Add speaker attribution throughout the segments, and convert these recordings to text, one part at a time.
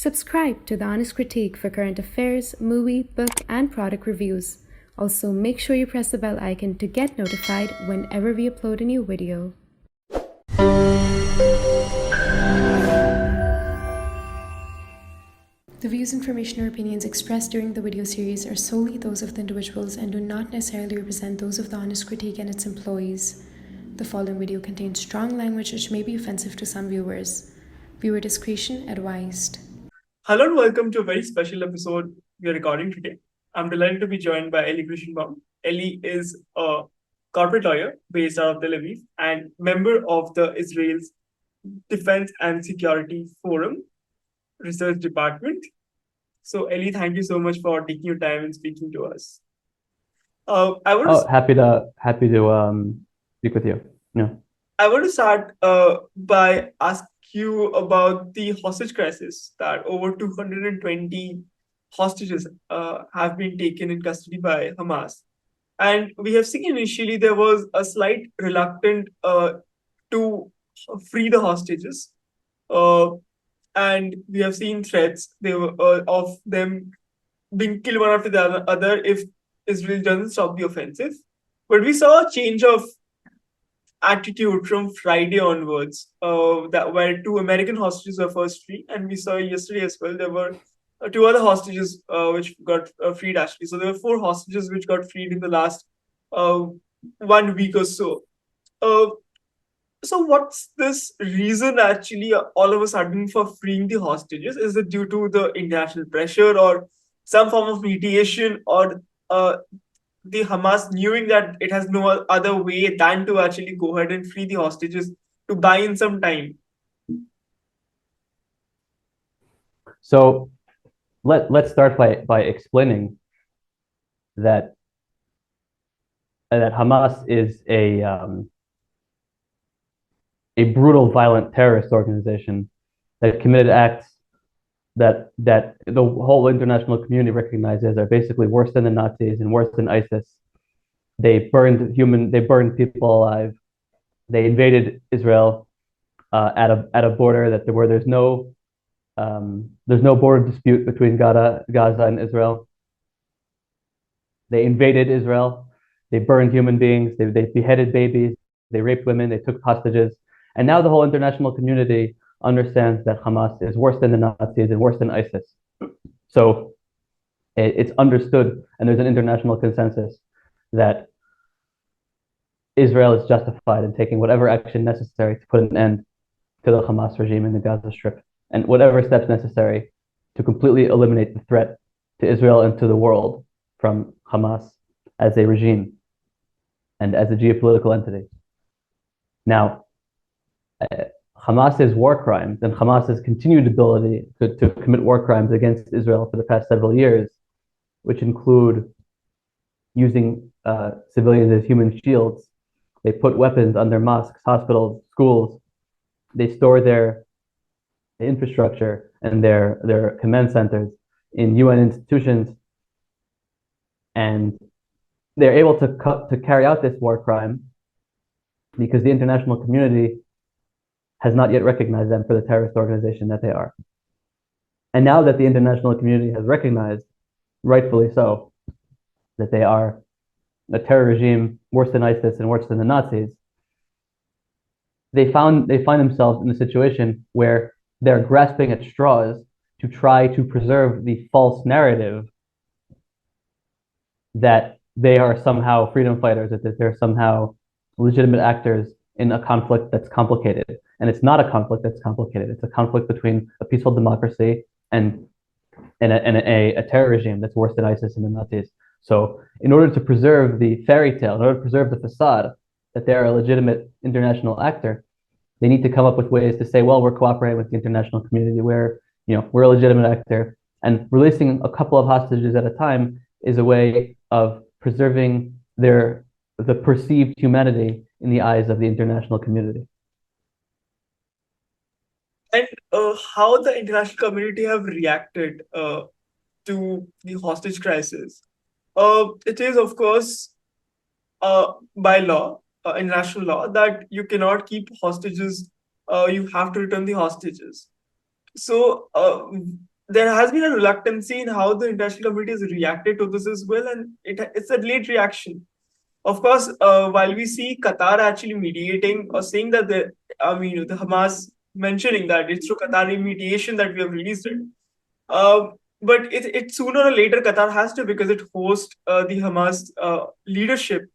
Speaker 1: Subscribe to The Honest Critique for current affairs, movie, book, and product reviews. Also, make sure you press the bell icon to get notified whenever we upload a new video. The views, information, or opinions expressed during the video series are solely those of the individuals and do not necessarily represent those of The Honest Critique and its employees. The following video contains strong language which may be offensive to some viewers. Viewer discretion advised.
Speaker 2: Hello and welcome to a very special episode we are recording today. I'm delighted to be joined by Elie Kirshenbaum. Ellie is a corporate lawyer based out of Tel Aviv and member of the Israel's Defense and Security Forum Research Department. So, Ellie, thank you so much for taking your time and speaking to us.
Speaker 3: Happy to speak with you. Yeah.
Speaker 2: I want to start by asking you about the hostage crisis that over 220 hostages have been taken in custody by Hamas. And we have seen initially there was a slight reluctance to free the hostages. And we have seen threats of them being killed one after the other if Israel doesn't stop the offensive. But we saw a change of attitude from Friday onwards, that where two American hostages were first free, and we saw yesterday as well there were two other hostages which got freed actually. So there were four hostages which got freed in the last 1 week or so. So what's this reason actually all of a sudden for freeing the hostages? Is it due to the international pressure or some form of mediation, or the Hamas knowing that it has no other way than to actually go ahead and free the hostages to buy in some time?
Speaker 3: So let's start by explaining that Hamas is a brutal, violent terrorist organization that committed acts that the whole international community recognizes are basically worse than the Nazis and worse than ISIS. They burned people alive. They invaded Israel at a border where there's no border dispute between Gaza and Israel. They invaded Israel. They burned human beings. They beheaded babies. They raped women. They took hostages. And now the whole international community understands that Hamas is worse than the Nazis and worse than ISIS. So it's understood, and there's an international consensus that Israel is justified in taking whatever action necessary to put an end to the Hamas regime in the Gaza Strip, and whatever steps necessary to completely eliminate the threat to Israel and to the world from Hamas as a regime and as a geopolitical entity. Now, Hamas's war crimes and Hamas's continued ability to commit war crimes against Israel for the past several years, which include using civilians as human shields. They put weapons on their mosques, hospitals, schools. They store their infrastructure and their command centers in UN institutions. And they're able to carry out this war crime because the international community has not yet recognized them for the terrorist organization that they are. And now that the international community has recognized, rightfully so, that they are a terror regime worse than ISIS and worse than the Nazis, they find themselves in a situation where they're grasping at straws to try to preserve the false narrative that they are somehow freedom fighters, that they're somehow legitimate actors in a conflict that's complicated. And it's not a conflict that's complicated. It's a conflict between a peaceful democracy and a terror regime that's worse than ISIS and the Nazis. So in order to preserve the fairy tale, in order to preserve the facade that they're a legitimate international actor, they need to come up with ways to say, well, we're cooperating with the international community, we're a legitimate actor. And releasing a couple of hostages at a time is a way of preserving the perceived humanity in the eyes of the international community.
Speaker 2: And how the international community have reacted to the hostage crisis? It is, of course, by law, international law, that you cannot keep hostages. You have to return the hostages. So there has been a reluctancy in how the international community has reacted to this as well, and it's a late reaction. Of course, while we see Qatar actually mediating or saying that the Hamas mentioning that it's through Qatari mediation that we have released it. But it sooner or later Qatar has to, because it hosts the Hamas leadership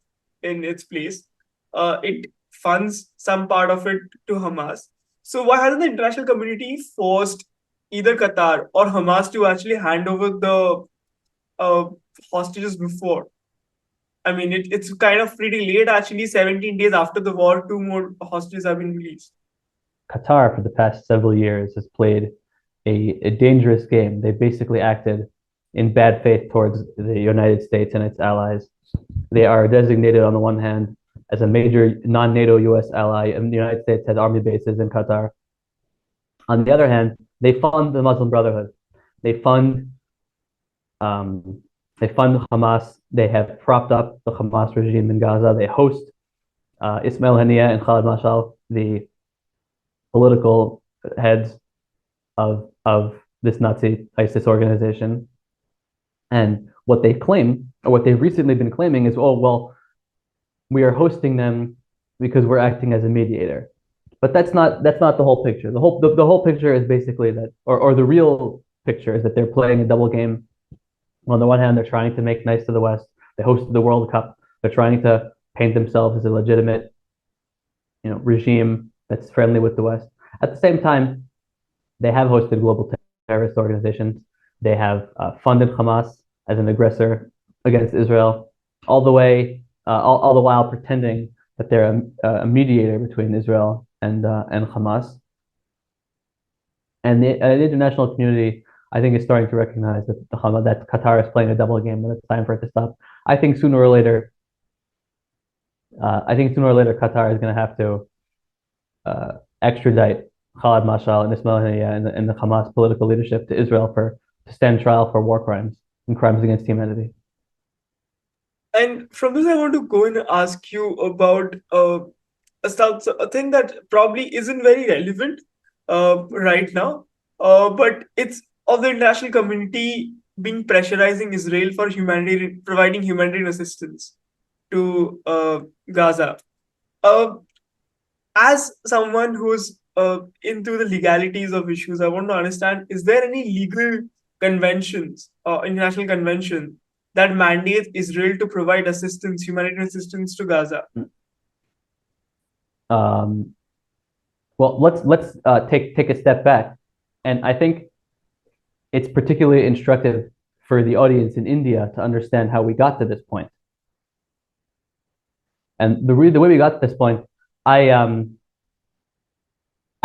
Speaker 2: in its place. It funds some part of it to Hamas. So why hasn't the international community forced either Qatar or Hamas to actually hand over the uh, hostages before? I mean, it's kind of pretty late, actually. 17 days after the war, two more hostages have been released.
Speaker 3: Qatar, for the past several years, has played a dangerous game. They basically acted in bad faith towards the United States and its allies. They are designated, on the one hand, as a major non-NATO US ally, and the United States has army bases in Qatar. On the other hand, they fund the Muslim Brotherhood. They fund Hamas. They have propped up the Hamas regime in Gaza. They host Ismail Haniyeh and Khalid Mashal, the political heads of this Nazi ISIS organization. And what they claim, or what they've recently been claiming, is, oh, well, we are hosting them because we're acting as a mediator. But that's not the whole picture. The whole picture is basically that, or the real picture is that they're playing a double game. On the one hand, they're trying to make nice to the West. They hosted the World Cup. They're trying to paint themselves as a legitimate, regime that's friendly with the West. At the same time, they have hosted global terrorist organizations. They have funded Hamas as an aggressor against Israel, all the while pretending that they're a mediator between Israel and Hamas. And the international community, I think, is starting to recognize that that Qatar is playing a double game, and it's time for it to stop. I think sooner or later, Qatar is going to have to extradite Khalid Mashal and Ismail Haniyeh and the Hamas political leadership to Israel to stand trial for war crimes and crimes against humanity.
Speaker 2: And from this, I want to go and ask you about a thing that probably isn't very relevant right now, but it's of the international community being pressurizing Israel for providing humanitarian assistance to Gaza. Uh, as someone who's into the legalities of issues, I want to understand: is there any legal conventions or international convention that mandates Israel to provide humanitarian assistance to Gaza?
Speaker 3: Well, let's take a step back, and I think it's particularly instructive for the audience in India to understand how we got to this point. And the way we got to this point, I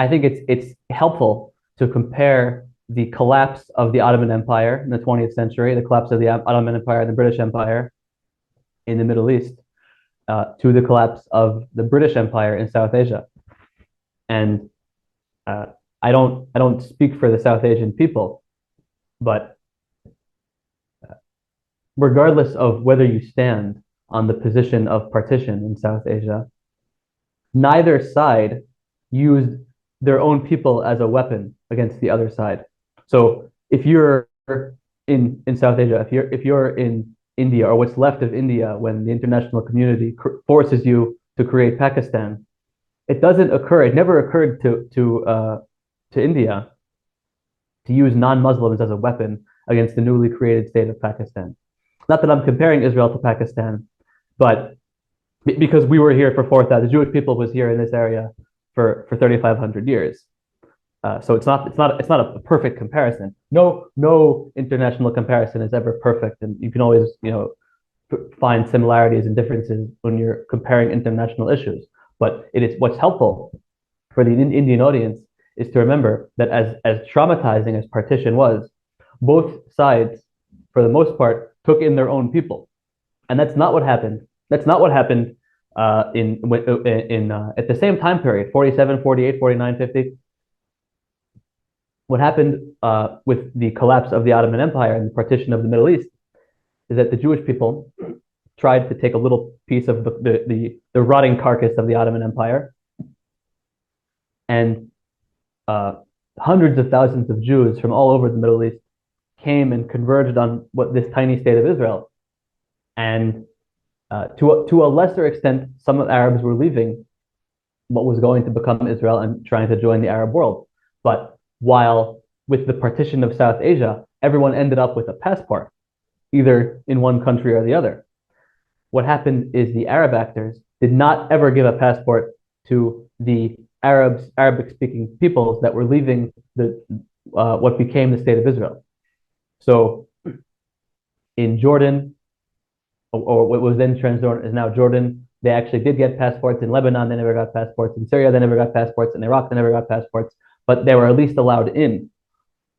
Speaker 3: think it's helpful to compare the collapse of the Ottoman Empire in the 20th century, the collapse of the Ottoman Empire and the British Empire in the Middle East, to the collapse of the British Empire in South Asia. And I don't speak for the South Asian people, but regardless of whether you stand on the position of partition in South Asia, neither side used their own people as a weapon against the other side. So if you're in South Asia, if you're in India, or what's left of India, when the international community forces you to create Pakistan, it never occurred to India to use non-Muslims as a weapon against the newly created state of Pakistan. Not that I'm comparing Israel to Pakistan, but because we were here for 4,000, the Jewish people was here in this area for 3,500 years. So it's not a perfect comparison. No international comparison is ever perfect, and you can always find similarities and differences when you're comparing international issues. But what's helpful for the Indian audience is to remember that as traumatizing as partition was, both sides, for the most part, took in their own people, and that's not what happened. That's not what happened at the same time period, 47, 48, 49, 50. What happened with the collapse of the Ottoman Empire and the partition of the Middle East is that the Jewish people tried to take a little piece of the rotting carcass of the Ottoman Empire and hundreds of thousands of Jews from all over the Middle East came and converged on what this tiny state of Israel. And to a lesser extent, some Arabs were leaving what was going to become Israel and trying to join the Arab world. But while with the partition of South Asia, everyone ended up with a passport, either in one country or the other. What happened is the Arab actors did not ever give a passport to the Arabic-speaking peoples that were leaving what became the state of Israel. So in Jordan, or what was then Transjordan is now Jordan, they actually did get passports. In Lebanon, they never got passports. In Syria, they never got passports. In Iraq, they never got passports. But they were at least allowed in.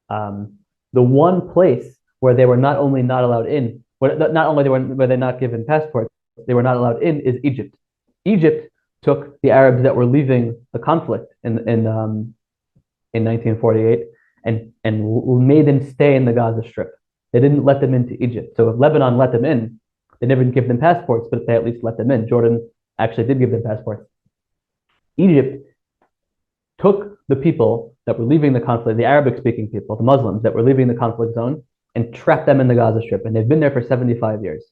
Speaker 3: The one place where they were not only not allowed in, not only were they not given passports, they were not allowed in is Egypt. Egypt took the Arabs that were leaving the conflict in 1948 and made them stay in the Gaza Strip. They didn't let them into Egypt. So if Lebanon let them in, they never give them passports, but they at least let them in. Jordan actually did give them passports. Egypt took the people that were leaving the conflict, the Arabic-speaking people, the Muslims that were leaving the conflict zone, and trapped them in the Gaza Strip, and they've been there for 75 years.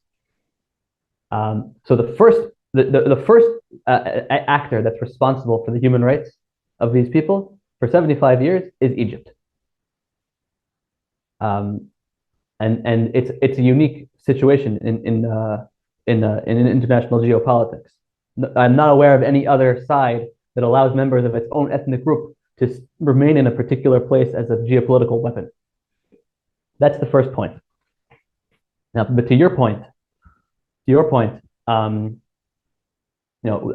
Speaker 3: So the first actor that's responsible for the human rights of these people for 75 years is Egypt. And it's a unique situation in international geopolitics. I'm not aware of any other side that allows members of its own ethnic group to remain in a particular place as a geopolitical weapon. That's the first point. Now, but to your point,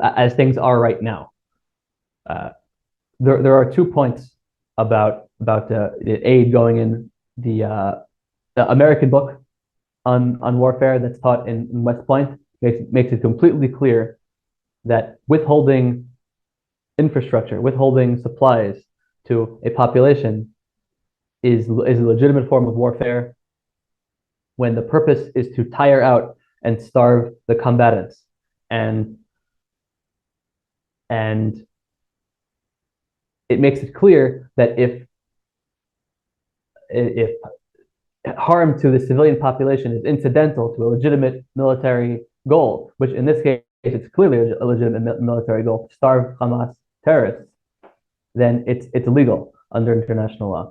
Speaker 3: as things are right now, there are 2 points about the aid going in the American book on warfare that's taught in West Point makes it completely clear that withholding infrastructure, withholding supplies to a population is a legitimate form of warfare when the purpose is to tire out and starve the combatants. And it makes it clear that if harm to the civilian population is incidental to a legitimate military goal, which in this case it's clearly a legitimate military goal, to starve Hamas terrorists, then it's illegal under international law.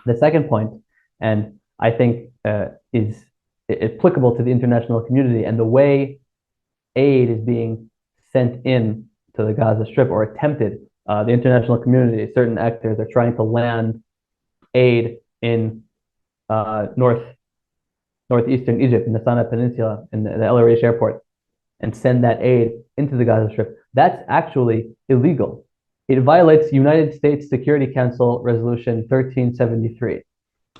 Speaker 3: The second point, and I think is applicable to the international community and the way aid is being sent in to the Gaza Strip or attempted, the international community, certain actors are trying to land aid in northeastern Egypt, in the Sinai Peninsula, in the El Arish airport, and send that aid into the Gaza Strip. That's actually illegal. It violates United States Security Council Resolution 1373,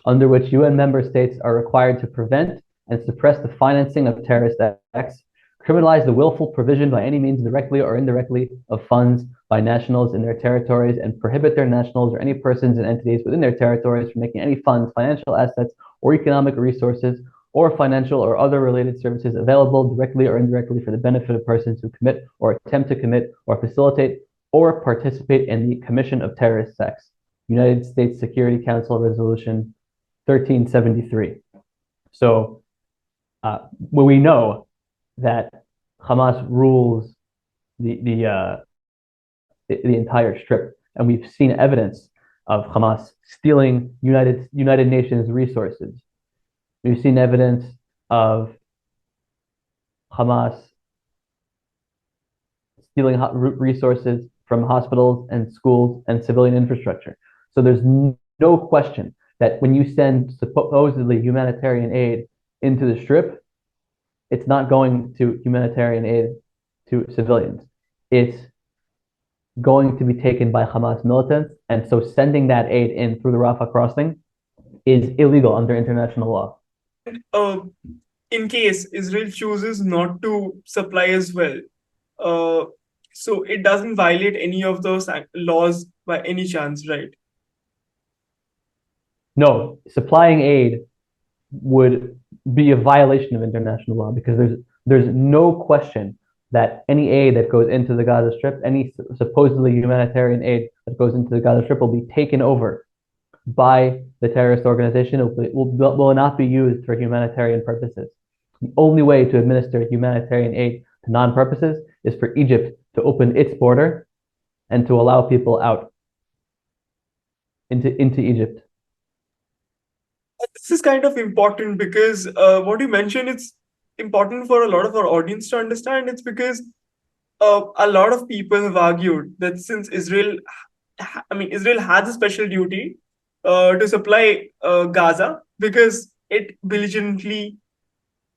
Speaker 3: under which UN member states are required to prevent and suppress the financing of terrorist acts, criminalize the willful provision by any means directly or indirectly of funds by nationals in their territories, and prohibit their nationals or any persons and entities within their territories from making any funds, financial assets, or economic resources, or financial or other related services available directly or indirectly for the benefit of persons who commit or attempt to commit or facilitate or participate in the commission of terrorist acts. United States Security Council Resolution 1373. So when we know that Hamas rules the entire strip, and we've seen evidence of Hamas stealing United Nations resources. We've seen evidence of Hamas stealing resources from hospitals and schools and civilian infrastructure. So there's no question that when you send supposedly humanitarian aid into the strip, it's not going to humanitarian aid to civilians. It's going to be taken by Hamas militants. And so sending that aid in through the Rafah crossing is illegal under international law.
Speaker 2: In case Israel chooses not to supply as well, so it doesn't violate any of those laws by any chance, right?
Speaker 3: No, supplying aid would be a violation of international law because there's no question that any aid that goes into the Gaza Strip, any supposedly humanitarian aid that goes into the Gaza Strip, will be taken over by the terrorist organization. It will not be used for humanitarian purposes. The only way to administer humanitarian aid to non-purposes is for Egypt to open its border and to allow people out into Egypt.
Speaker 2: This is kind of important because what you mentioned, it's important for a lot of our audience to understand. It's because a lot of people have argued that since Israel has a special duty to supply Gaza because it belligerently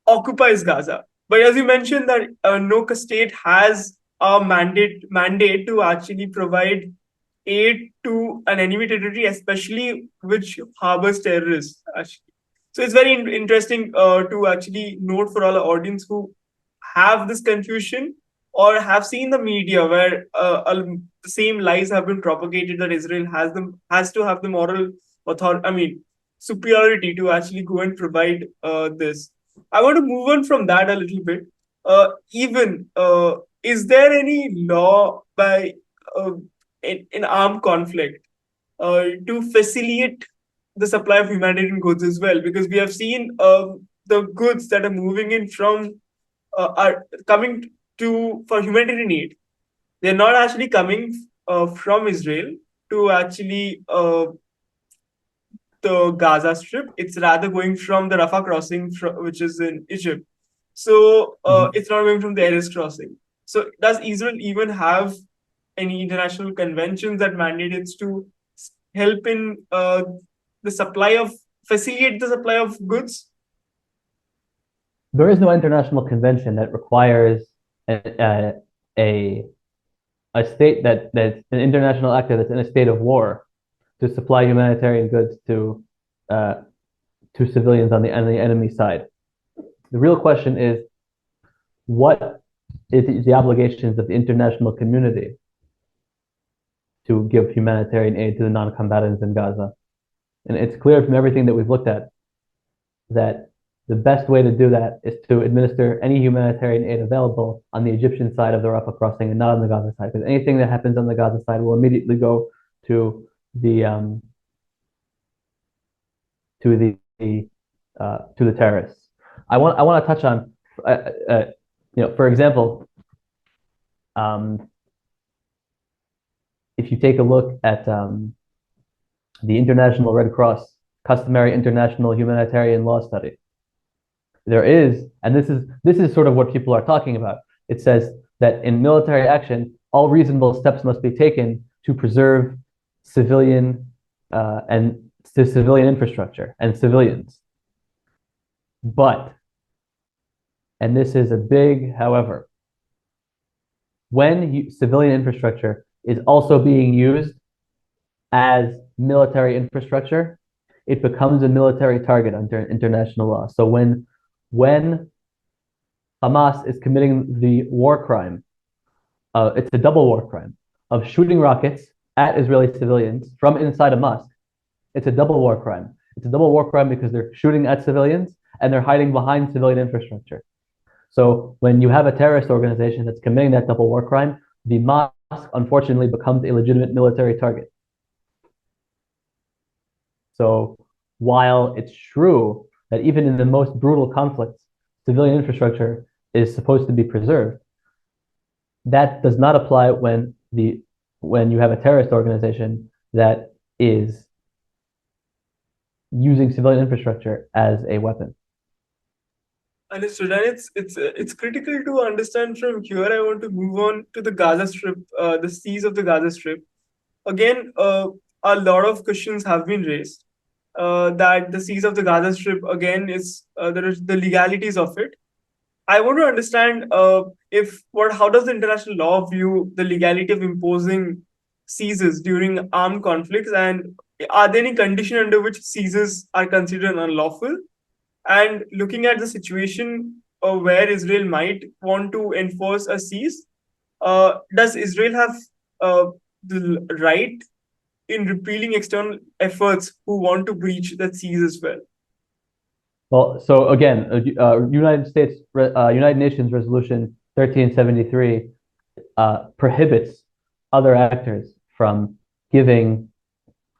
Speaker 2: occupies Gaza. But as you mentioned, that no state has a mandate to actually provide aid to an enemy territory, especially which harbors terrorists. Actually. So it's very interesting to actually note for all our audience who have this confusion or have seen the media where the same lies have been propagated that Israel has to have the moral superiority to actually go and provide this. I want to move on from that a little bit. Is there any law by in armed conflict to facilitate the supply of humanitarian goods as well? Because we have seen the goods that are moving in from are coming to for humanitarian aid. They're not actually coming from Israel to actually the Gaza Strip. It's rather going from the Rafah crossing, which is in Egypt. So it's not going from the Erez crossing. So does Israel even have any international conventions that mandate it to help in facilitate the supply of goods?
Speaker 3: There is no international convention that requires a state that's an international actor that's in a state of war to supply humanitarian goods to civilians on the enemy side. The real question is, what is the obligations of the international community to give humanitarian aid to the non-combatants in Gaza? And it's clear from everything that we've looked at that the best way to do that is to administer any humanitarian aid available on the Egyptian side of the Rafah crossing and not on the Gaza side, because anything that happens on the Gaza side will immediately go to the terrorists. I want to touch on, for example, if you take a look at the International Red Cross customary international humanitarian law study, there is, and this is sort of what people are talking about. It says that in military action, all reasonable steps must be taken to preserve civilian infrastructure and civilians. But, and this is a big however, when civilian infrastructure is also being used as military infrastructure, it becomes a military target under international law. So when Hamas is committing the war crime, it's a double war crime of shooting rockets at Israeli civilians from inside a mosque. It's a double war crime. It's a double war crime because they're shooting at civilians and they're hiding behind civilian infrastructure. So when you have a terrorist organization that's committing that double war crime, the mosque unfortunately becomes a legitimate military target. So while it's true that even in the most brutal conflicts, civilian infrastructure is supposed to be preserved, that does not apply when you have a terrorist organization that is using civilian infrastructure as a weapon.
Speaker 2: Understood. And it's critical to understand from here. I want to move on to the Gaza Strip, the seas of the Gaza Strip. Again, a lot of questions have been raised that the seas of the Gaza Strip, again, there is the legalities of it. I want to understand how does the international law view the legality of imposing seizures during armed conflicts, and are there any conditions under which seizures are considered unlawful? And looking at the situation where Israel might want to enforce a cease, does Israel have the right in repealing external efforts who want to breach that cease as well?
Speaker 3: Well, so again, United Nations Resolution 1373 prohibits other actors from giving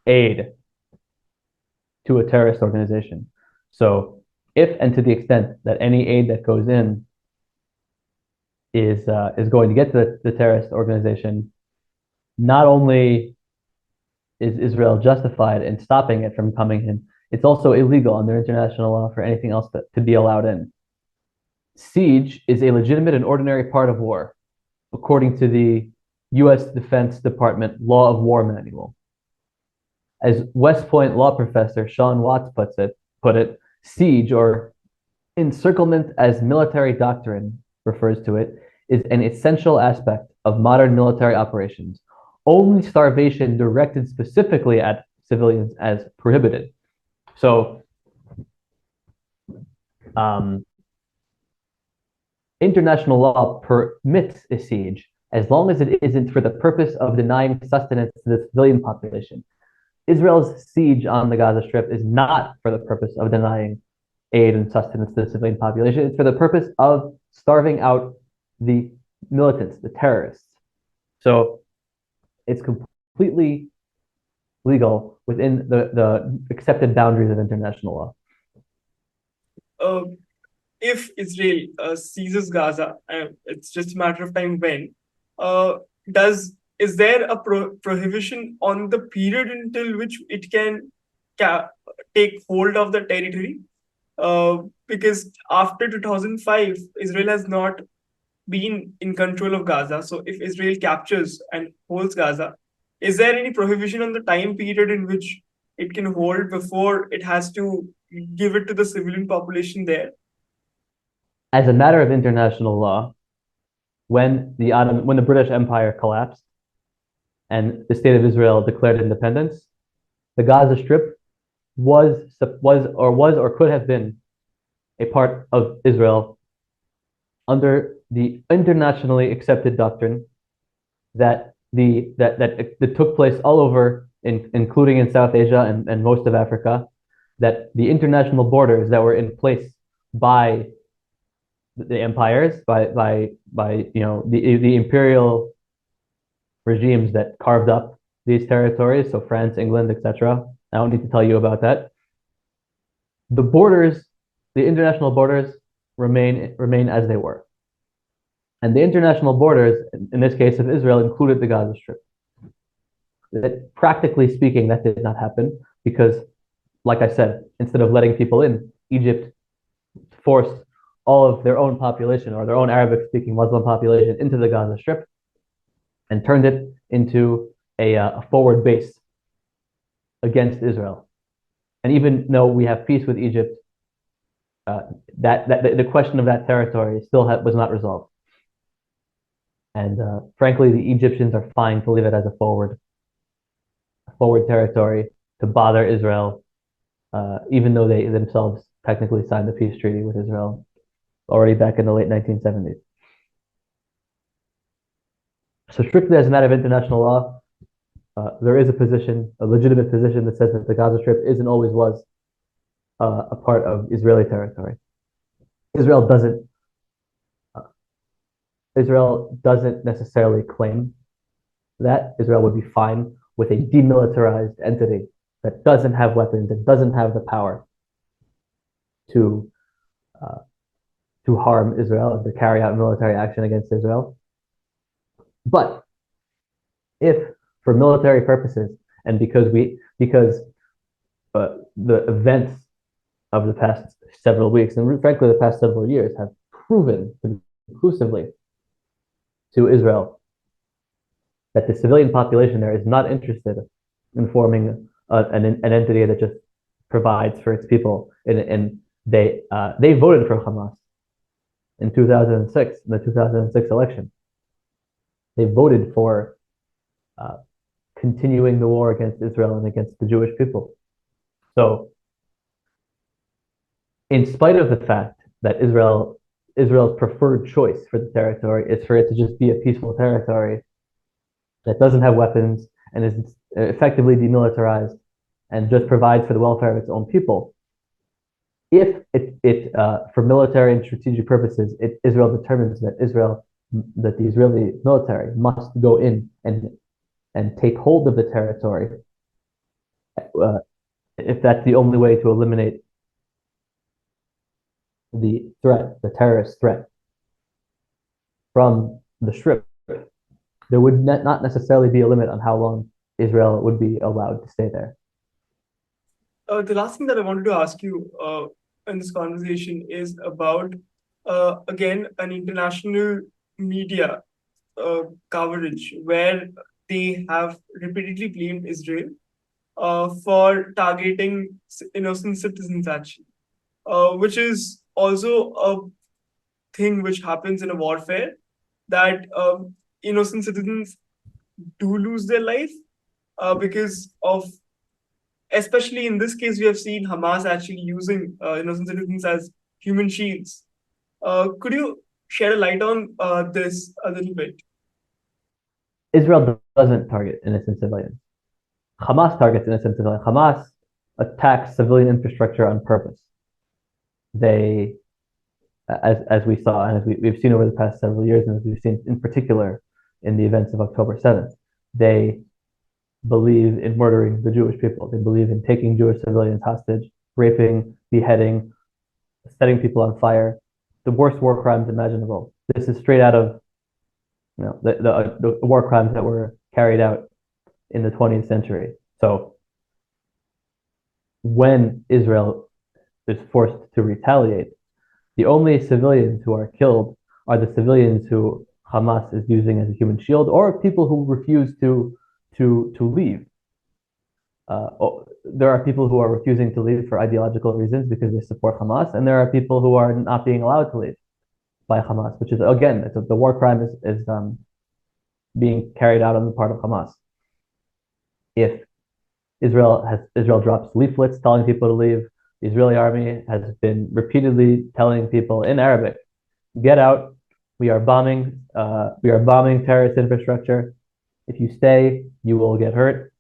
Speaker 3: aid to a terrorist organization. So if and to the extent that any aid that goes in is going to get to the terrorist organization, not only is Israel justified in stopping it from coming in, it's also illegal under international law for anything else to be allowed in. Siege is a legitimate and ordinary part of war, according to the U.S. Defense Department Law of War Manual. As West Point law professor Sean Watts put it, siege, or encirclement as military doctrine refers to it, is an essential aspect of modern military operations. Only starvation directed specifically at civilians as prohibited. So, international law permits a siege as long as it isn't for the purpose of denying sustenance to the civilian population. Israel's siege on the Gaza Strip is not for the purpose of denying aid and sustenance to the civilian population. It's for the purpose of starving out the militants, the terrorists. So it's completely legal within the accepted boundaries of international law.
Speaker 2: If Israel seizes Gaza, it's just a matter of time when, is there a prohibition on the period until which it can take hold of the territory? Because after 2005, Israel has not been in control of Gaza. So if Israel captures and holds Gaza, is there any prohibition on the time period in which it can hold before it has to give it to the civilian population there?
Speaker 3: As a matter of international law, when the British Empire collapsed and the state of Israel declared independence, the Gaza Strip was or could have been a part of Israel under the internationally accepted doctrine that took place all over, including in South Asia and most of Africa, that the international borders that were in place by the empires, by the imperial regimes that carved up these territories, so France, England, etc. I don't need to tell you about that. The borders, the international borders, remain as they were. And the international borders, in this case of Israel, included the Gaza Strip. That, practically speaking, that did not happen because, like I said, instead of letting people in, Egypt forced all of their own population or their own Arabic-speaking Muslim population into the Gaza Strip and turned it into a forward base against Israel. And even though we have peace with Egypt, the question of that territory still was not resolved. And frankly, the Egyptians are fine to leave it as a forward territory to bother Israel, even though they themselves technically signed the peace treaty with Israel already back in the late 1970s. So strictly as a matter of international law, there is a legitimate position that says that the Gaza Strip is and always was a part of Israeli territory. Israel doesn't necessarily claim that. Israel would be fine with a demilitarized entity that doesn't have weapons, that doesn't have the power to harm Israel, to carry out military action against Israel. But if, for military purposes, and because the events of the past several weeks, and frankly the past several years, have proven conclusively to Israel that the civilian population there is not interested in forming an entity that just provides for its people, and they voted for Hamas in 2006, in the 2006 election. They voted for continuing the war against Israel and against the Jewish people. So, in spite of the fact that Israel's preferred choice for the territory is for it to just be a peaceful territory that doesn't have weapons and is effectively demilitarized and just provides for the welfare of its own people, if for military and strategic purposes, Israel determines that the Israeli military must go in and take hold of the territory, if that's the only way to eliminate the threat, the terrorist threat from the Strip, there would not necessarily be a limit on how long Israel would be allowed to stay there.
Speaker 2: The last thing that I wanted to ask you in this conversation is about, again, an international media coverage where they have repeatedly blamed Israel for targeting innocent citizens, actually, which is also a thing which happens in a warfare, that innocent citizens do lose their life because of, especially in this case, we have seen Hamas actually using innocent citizens as human shields. Could you shed a light on this a little bit?
Speaker 3: Israel doesn't target innocent civilians. Hamas targets innocent civilians. Hamas attacks civilian infrastructure on purpose. They, as we saw and as we've seen over the past several years, and as we've seen in particular in the events of October 7th, they believe in murdering the Jewish people. They believe in taking Jewish civilians hostage, raping, beheading, setting people on fire, the worst war crimes imaginable. This is straight out of the war crimes that were carried out in the 20th century. So when Israel is forced to retaliate, the only civilians who are killed are the civilians who Hamas is using as a human shield, or people who refuse to leave. There are people who are refusing to leave for ideological reasons because they support Hamas, and there are people who are not being allowed to leave by Hamas, which is, again, the war crime is being carried out on the part of Hamas. If Israel drops leaflets telling people to leave, the Israeli army has been repeatedly telling people in Arabic, "Get out! We are bombing terrorist infrastructure. If you stay, you will get hurt."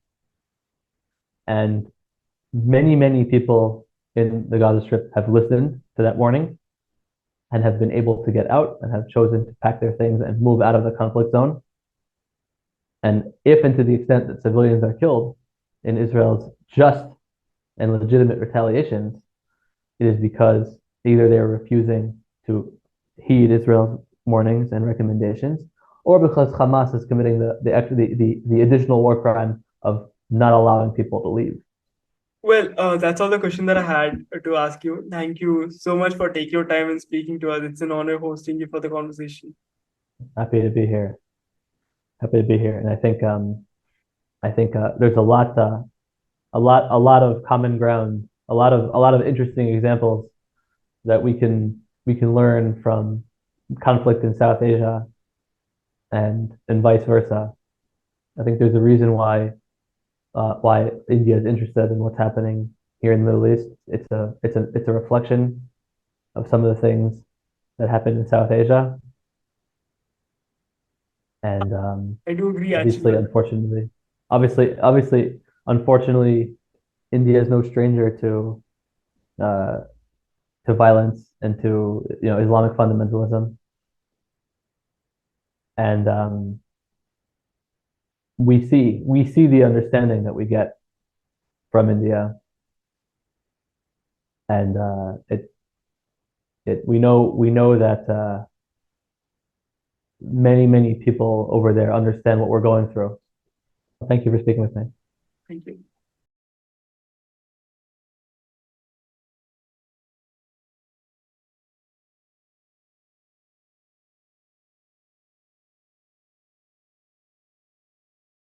Speaker 3: And many people in the Gaza Strip have listened to that warning and have been able to get out and have chosen to pack their things and move out of the conflict zone. And if and to the extent that civilians are killed in Israel's just and legitimate retaliations, it is because either they're refusing to heed Israel's warnings and recommendations, or because Hamas is committing the additional war crime of not allowing people to leave.
Speaker 2: Well, that's all the question that I had to ask you. Thank you so much for taking your time and speaking to us. It's an honor hosting you for the conversation.
Speaker 3: Happy to be here. And I think there's a lot of common ground, a lot of interesting examples that we can learn from conflict in South Asia and vice versa. I think there's a reason why India is interested in what's happening here in the Middle East. It's a reflection of some of the things that happened in South Asia. And
Speaker 2: I do agree,
Speaker 3: obviously,
Speaker 2: actually.
Speaker 3: unfortunately, India is no stranger to violence and to Islamic fundamentalism. And we see the understanding that we get from India, and we know that many people over there understand what we're going through. Thank you for speaking with me.
Speaker 2: Thank you.